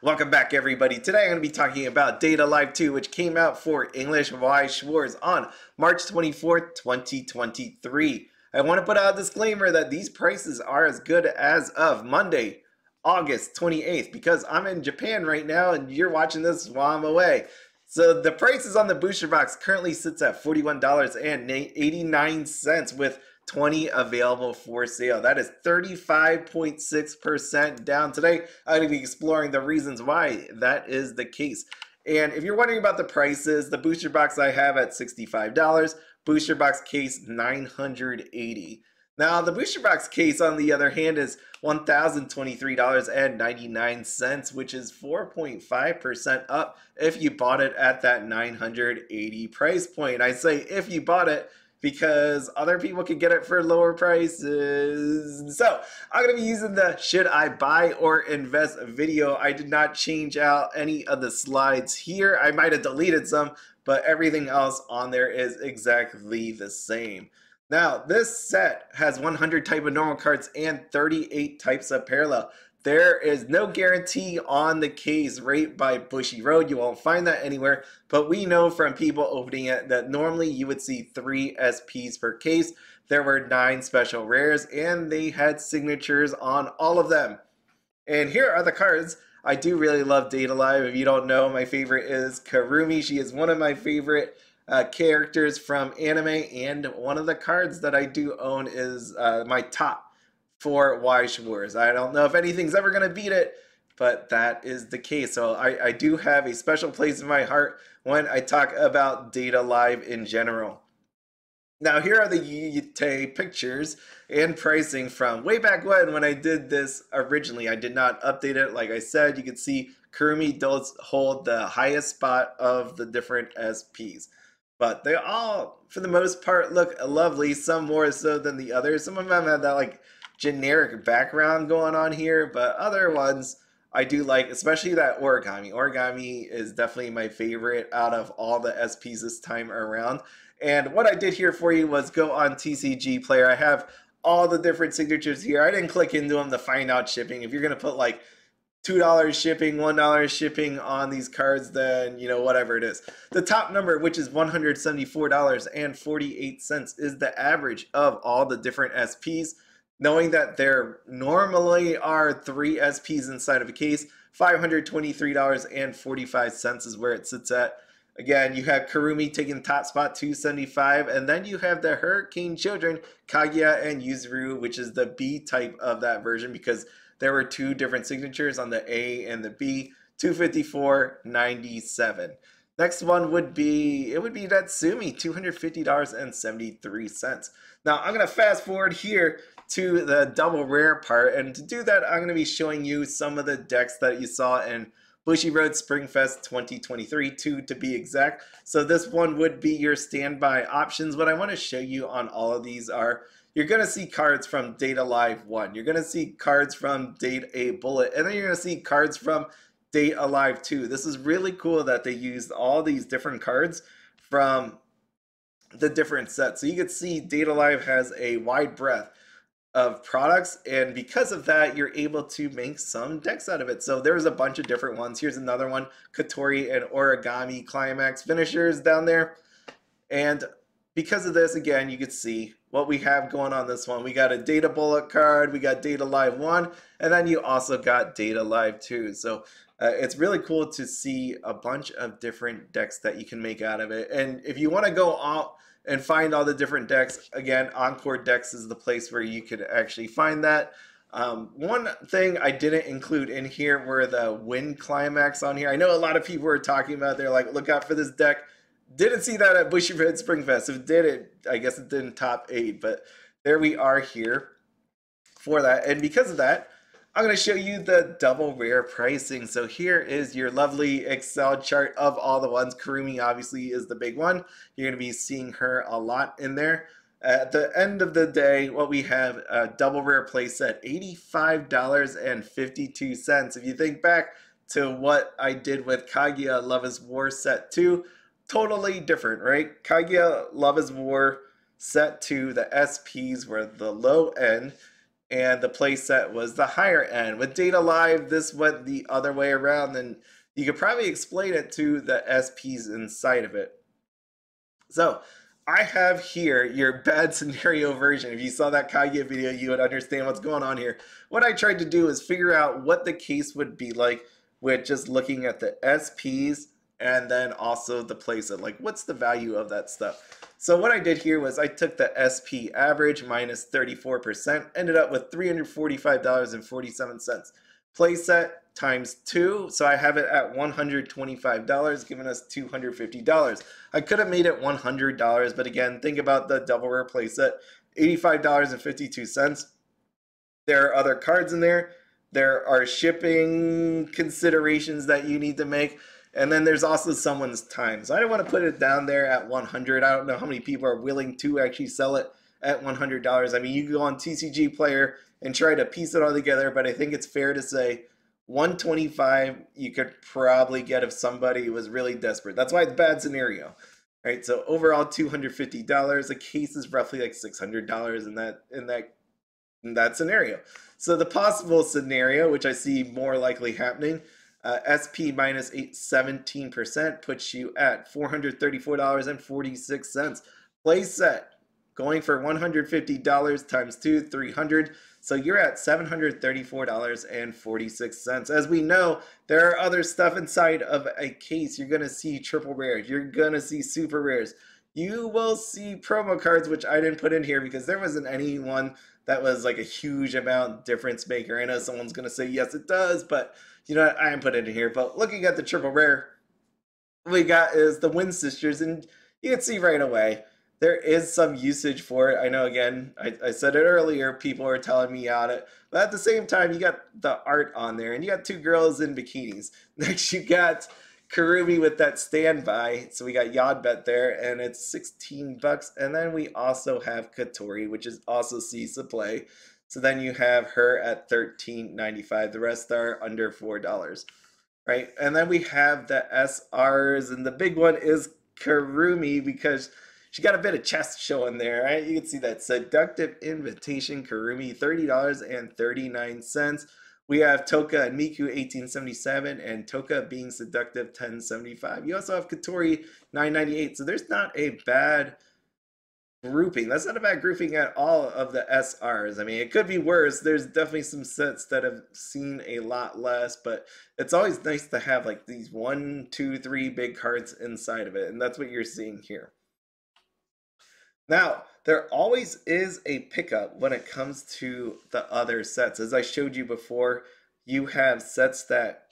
Welcome back, everybody. Today I'm going to be talking about Date A Live 2, which came out for English Weiss Schwarz on March 24th, 2023. I want to put out a disclaimer that these prices are as good as of Monday, August 28th, because I'm in Japan right now and you're watching this while I'm away. So the prices on the booster box currently sits at $41.89 with 20 available for sale. That is 35.6% down. Today, I'm going to be exploring the reasons why that is the case. And if you're wondering about the prices, the booster box I have at $65, booster box case $980. Now, the booster box case, on the other hand, is $1,023.99, which is 4.5% up if you bought it at that $980 price point. I say if you bought it because other people could get it for lower prices. So I'm going to be using the should I buy or invest video. I did not change out any of the slides here. I might have deleted some, but everything else on there is exactly the same. Now, this set has 100 type of normal cards and 38 types of parallel. There is no guarantee on the case rate by Bushiroad. You won't find that anywhere, but we know from people opening it that normally you would see 3 SPs per case. There were 9 special rares, and they had signatures on all of them. And here are the cards. I do really love Date A Live. If you don't know, my favorite is Kurumi. She is one of my favorite characters from anime, and one of the cards that I do own is my top for Weiss Schwarz. I don't know if anything's ever going to beat it, but that is the case. So I do have a special place in my heart when I talk about Date A Live in general. Now, here are the Yute pictures and pricing from way back when I did this originally. I did not update it. Like I said, you can see Kurumi does hold the highest spot of the different SPs. But they all, for the most part, look lovely. Some more so than the others. Some of them have that like generic background going on here, but other ones I do like, especially that Origami. Origami is definitely my favorite out of all the SPs this time around. And what I did here for you was go on TCG Player. I have all the different signatures here. I didn't click into them to find out shipping. If you're going to put like $2 shipping, $1 shipping on these cards, then, you know, whatever it is. The top number, which is $174.48, is the average of all the different SPs. Knowing that there normally are 3 SPs inside of a case, $523.45 is where it sits at. Again, you have Kurumi taking top spot, $275, and then you have the Hurricane Children, Kaguya and Yuzuru, which is the B type of that version, because there were 2 different signatures on the A and the B, $254.97. Next one would be, Natsumi, $250.73. Now, I'm going to fast forward here to the double rare part, and to do that, I'm going to be showing you some of the decks that you saw in Bushiroad Springfest 2023, 2 to be exact. So this one would be your standby options. What I want to show you on all of these are, you're going to see cards from Date A Live 1. You're going to see cards from Date A Bullet. And then you're going to see cards from Date A Live 2. This is really cool that they used all these different cards from the different sets. So you can see Date A Live has a wide breadth of products, and because of that, you're able to make some decks out of it. So there's a bunch of different ones. Here's another one, Kotori and Origami Climax finishers down there. And because of this, again, you can see what we have going on this one. We got a Date A Bullet card, we got Date A Live 1, and then you also got Date A Live 2. So it's really cool to see a bunch of different decks that you can make out of it. And if you want to go out and find all the different decks, again, Encore Decks is the place where you could actually find that. One thing I didn't include in here were the Wind Climax on here. I know a lot of people were talking about, they're like, look out for this deck. Didn't see that at Bushiroad Springfest. If it did, I guess it didn't top 8, but there we are here for that. And because of that, I'm going to show you the double rare pricing. So here is your lovely Excel chart of all the ones. Kurumi obviously is the big one. You're going to be seeing her a lot in there. At the end of the day, what we have a double rare place at $85.52. If you think back to what I did with Kaguya Love is War Set 2, totally different, right? Kaguya Love is War Set 2, the SPs were the low end. and the playset was the higher end. With Data Live, this went the other way around, and you could probably explain it to the SPs inside of it. So I have here your bad scenario version. If you saw that Kaguya video, you would understand what's going on here. What I tried to do is figure out what the case would be like with just looking at the SPs and then also the playset. Like, what's the value of that stuff? So what I did here was I took the SP average minus 34%, ended up with $345.47. Playset times 2, so I have it at $125, giving us $250. I could have made it $100, but again, think about the double rare playset, $85.52. There are other cards in there. There are shipping considerations that you need to make. And then there's also someone's time. So I don't want to put it down there at $100. I don't know how many people are willing to actually sell it at $100. I mean, you can go on TCG Player and try to piece it all together, but I think it's fair to say $125 you could probably get if somebody was really desperate. That's why it's a bad scenario. Right? So overall $250. A case is roughly like $600 in that scenario. So the possible scenario, which I see more likely happening, SP minus 17% puts you at $434.46. Playset going for $150 times 2, $300. So you're at $734.46. As we know, there are other stuff inside of a case. You're going to see triple rares. You're going to see super rares. You will see promo cards, which I didn't put in here because there wasn't any one that was like a huge amount difference maker. I know someone's going to say, yes, it does, but you know what? I didn't put it in here. But looking at the triple rare, what we got is the Win Sisters, and you can see right away there is some usage for it. I know, again, I said it earlier, people are telling me out it, but at the same time, you got the art on there, and you got 2 girls in bikinis. Next, you got Kurumi with that standby, so we got Yodbet there, and it's $16. And then we also have Kotori, which is also sees to play. So then you have her at $13.95. The rest are under $4, right? And then we have the SRs, and the big one is Kurumi because she got a bit of chest showing there, right? You can see that Seductive Invitation Kurumi, $30.39. We have Tohka and Miku, $18.77, and Tohka being seductive, $10.75. You also have Kotori, $9.98. So there's not a bad grouping. That's not a bad grouping at all of the SRs. I mean, it could be worse. There's definitely some sets that have seen a lot less, but it's always nice to have like these 1, 2, 3 big cards inside of it, and that's what you're seeing here. Now, there always is a pickup when it comes to the other sets. As I showed you before, you have sets that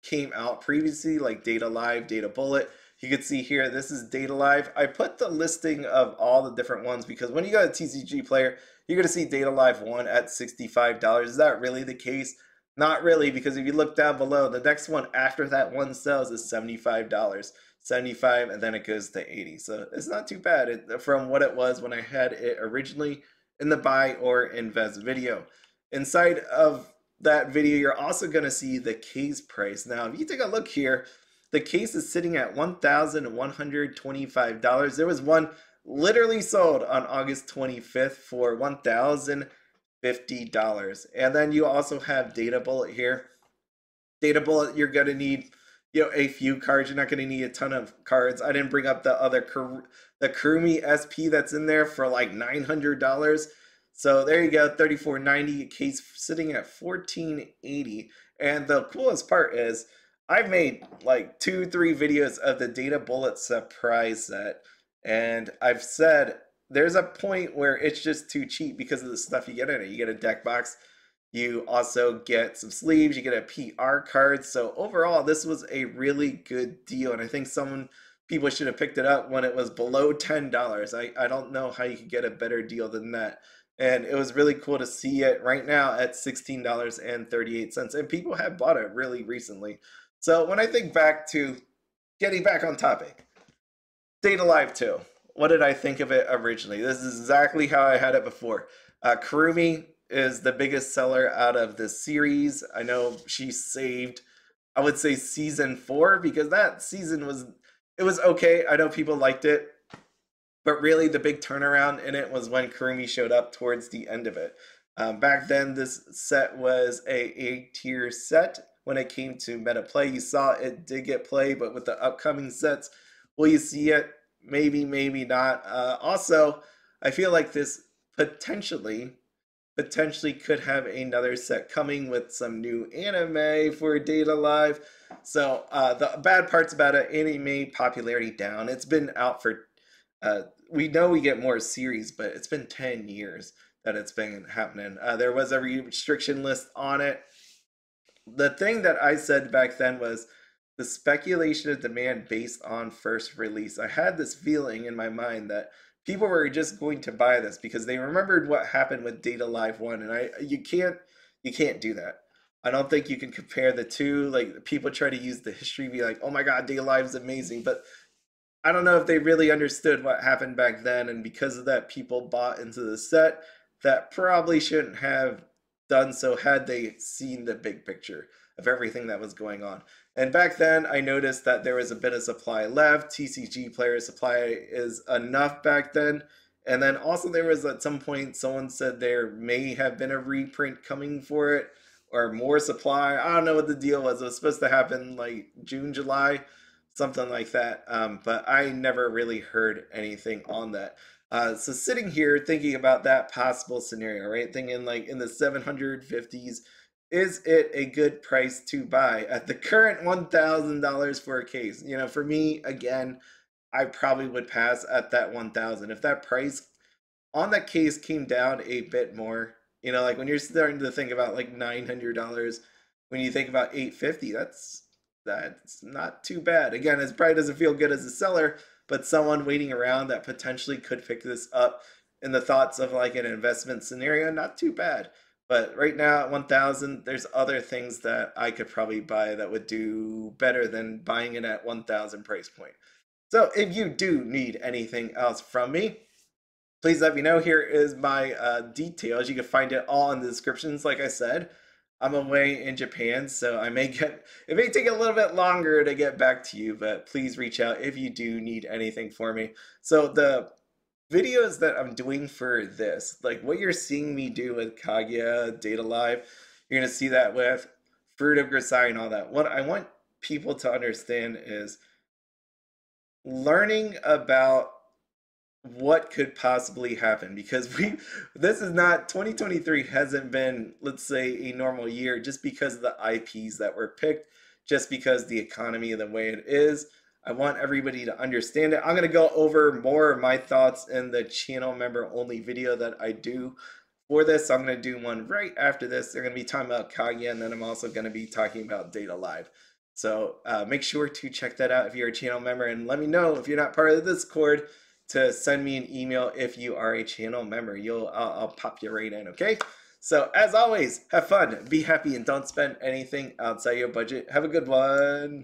came out previously, like Data Live, Data Bullet. You can see here, this is Data Live. I put the listing of all the different ones because when you go to TCG Player, you're going to see Data Live 1 at $65. Is that really the case? Not really, because if you look down below, the next one after that one sells is $75. 75, and then it goes to 80. So it's not too bad from what it was when I had it originally in the buy or invest video. Inside of that video, you're also going to see the case price. Now, if you take a look here, the case is sitting at $1,125. There was one literally sold on August 25th for $1,050. And then you also have Data Bullet here. Data Bullet, you're going to need a few cards. You're not going to need a ton of cards. I didn't bring up the other the Kurumi SP that's in there for like $900. So there you go, $34.90. Case sitting at $14.80. And the coolest part is I've made like 2, 3 videos of the Data Bullet surprise set, and I've said there's a point where it's just too cheap because of the stuff you get in it. You get a deck box. You also get some sleeves, you get a PR card. So overall, this was a really good deal. And I think people should have picked it up when it was below $10. I don't know how you could get a better deal than that. And it was really cool to see it right now at $16.38. And people have bought it really recently. So when I think back to getting back on topic, Data Live 2, what did I think of it originally? This is exactly how I had it before. Kurumi is the biggest seller out of the series. I know she saved, I would say, season 4 because that season was okay. I know people liked it, but really the big turnaround in it was when Kurumi showed up towards the end of it. Back then, this set was a tier set. When it came to meta play, you saw it did get play, but with the upcoming sets, will you see it? Maybe, maybe not. Also, I feel like this potentially could have another set coming with some new anime for Data Live. So the bad parts about it, anime popularity down. It's been out for, we know we get more series, but it's been 10 years that it's been happening. There was a restriction list on it. The thing that I said back then was the speculation of demand based on first release. I had this feeling in my mind that people were just going to buy this because they remembered what happened with Data Live 1, and you can't do that. I don't think you can compare the two. Like, people try to use the history, be like, oh my god, Data Live is amazing, but I don't know if they really understood what happened back then, and because of that, people bought into the set that probably shouldn't have done so had they seen the big picture of everything that was going on. And back then, I noticed that there was a bit of supply left. TCG player supply is enough back then. And then also there was at some point someone said there may have been a reprint coming for it or more supply. I don't know what the deal was. It was supposed to happen like June, July, something like that. But I never really heard anything on that. So sitting here thinking about that possible scenario, right? Thinking like in the 750s, is it a good price to buy at the current $1,000 for a case? You know, for me, again, I probably would pass at that 1,000. If that price on that case came down a bit more, you know, like when you're starting to think about like $900, when you think about 850, that's not too bad. Again, it probably doesn't feel good as a seller, but someone waiting around that potentially could pick this up in the thoughts of like an investment scenario, not too bad. But right now at 1,000, there's other things that I could probably buy that would do better than buying it at 1,000 price point. So if you do need anything else from me, please let me know. Here is my details. You can find it all in the descriptions. Like I said, I'm away in Japan, so it may take a little bit longer to get back to you, but please reach out if you do need anything for me. So the videos that I'm doing for this, like what you're seeing me do with Kaguya, Data Live, you're gonna see that with Fruit of Grisai and all that. What I want people to understand is learning about what could possibly happen, because this is not 2023 hasn't been, let's say, a normal year just because of the IPs that were picked, just because the economy and the way it is. I want everybody to understand it. I'm going to go over more of my thoughts in the channel member only video that I do for this. I'm going to do one right after this. They're going to be talking about Kaguya, and then I'm also going to be talking about Data Live. So make sure to check that out if you're a channel member, and let me know if you're not part of the Discord to send me an email if you are a channel member. I'll pop you right in, okay? So as always, have fun, be happy, and don't spend anything outside your budget. Have a good one.